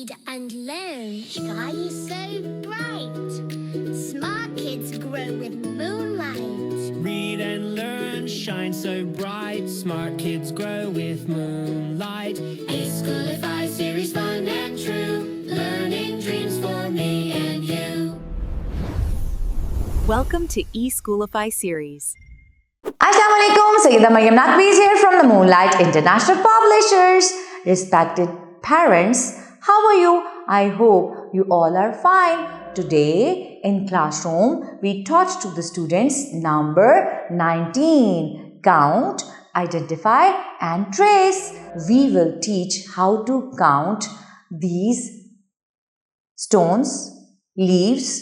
read and learn shine so bright. Smart kids grow with moonlight. Read and learn shine so bright. Smart kids grow with moonlight. eSchoolify series, fun and true. Learning dreams for me and you. Welcome to eSchoolify series. Assalamualaikum, Sayyida Maryam Naqvi here from the Moonlight International Publishers. Respected parents, how are you? I hope you all are fine. Today in classroom, we taught to the students number 19. Count, identify and trace. We will teach how to count these stones, leaves,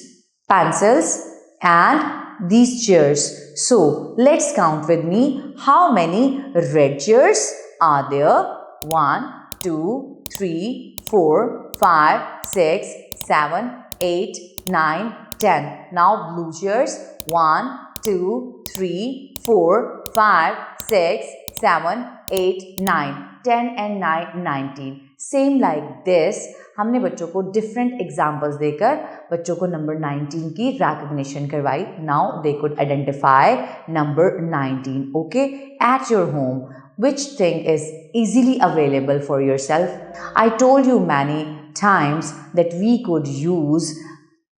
pencils and these chairs. So, let's count with me how many red chairs are there. 1, 2, 3, 4, 5, 6, 7, 8, 9, 10. Now blue chairs. 1, 2, 3, 4, 5, 6, 7, 8, 9. 10 and 9, 19. Same like this. हमने बच्चों को different examples देकर बच्चों को number 19 की recognition करवाई. Now they could identify number 19. Okay, at your home, which thing is easily available for yourself? I told you many times that we could use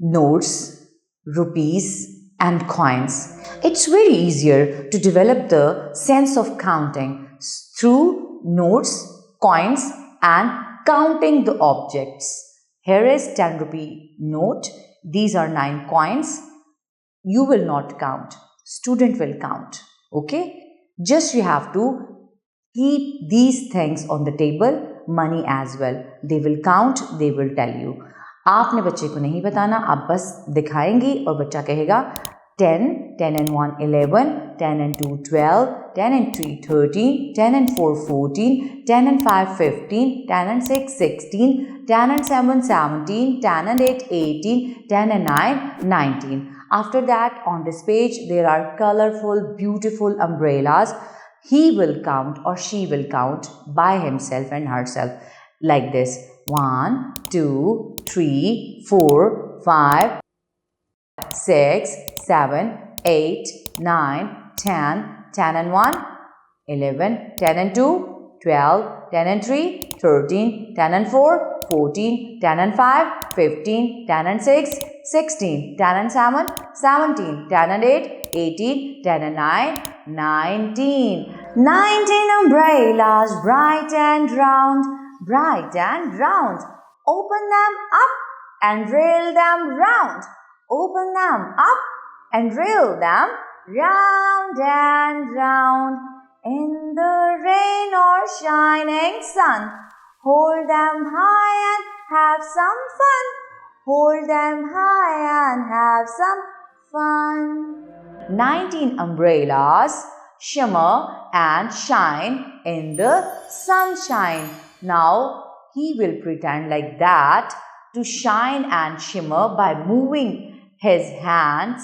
notes, rupees and coins. It's very easier to develop the sense of counting through notes, coins and counting the objects. Here is 10 rupee note. These are 9 coins. You will not count. Student will count. Okay? Just you have to keep these things on the table. Money as well. They will count. They will tell you. आपने बच्चे को नहीं बताना. आप बस दिखाएंगी और बच्चा कहेगा 10, 10 and 1, 11, 10 and 2, 12, 10 and 3, 13, 10 and 4, 14, 10 and 5, 15, 10 and 6, 16, 10 and 7, 17, 10 and 8, 18, 10 and 9, 19. After that, on this page, there are colorful, beautiful umbrellas. He will count or she will count by himself and herself like this. 1, 2, 3, 4, 5, 6, 7, 8, 9, 10, 10 and 1, 11, 10 and 2, 12, 10 and 3, 13, 10 and 4, 14, 10 and 5, 15, 10 and 6, 16, 10 and 7, 17, 10 and 8, 18, 10 and 9, 19. 19 umbrellas, bright and round, bright and round. Open them up and rail them round. Open them up and rail them round and round. In the rain or shining sun, hold them high and have some fun. Hold them high and have some fun. 19 umbrellas shimmer and shine in the sunshine. Now he will pretend like that to shine and shimmer by moving his hands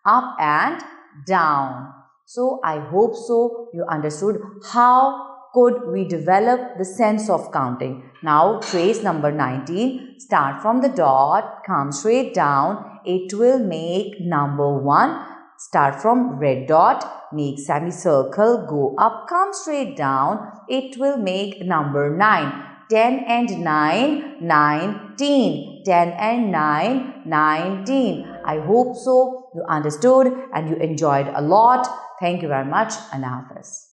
up and down. So I hope so you understood how could we develop the sense of counting. Now trace number 19. Start from the dot, come straight down. It will make number 1. Start from red dot, make semicircle, go up, come straight down. It will make number 9. 10 and 9, 19. 10 and 9, 19. I hope so you understood and you enjoyed a lot. Thank you very much. Allah Hafiz.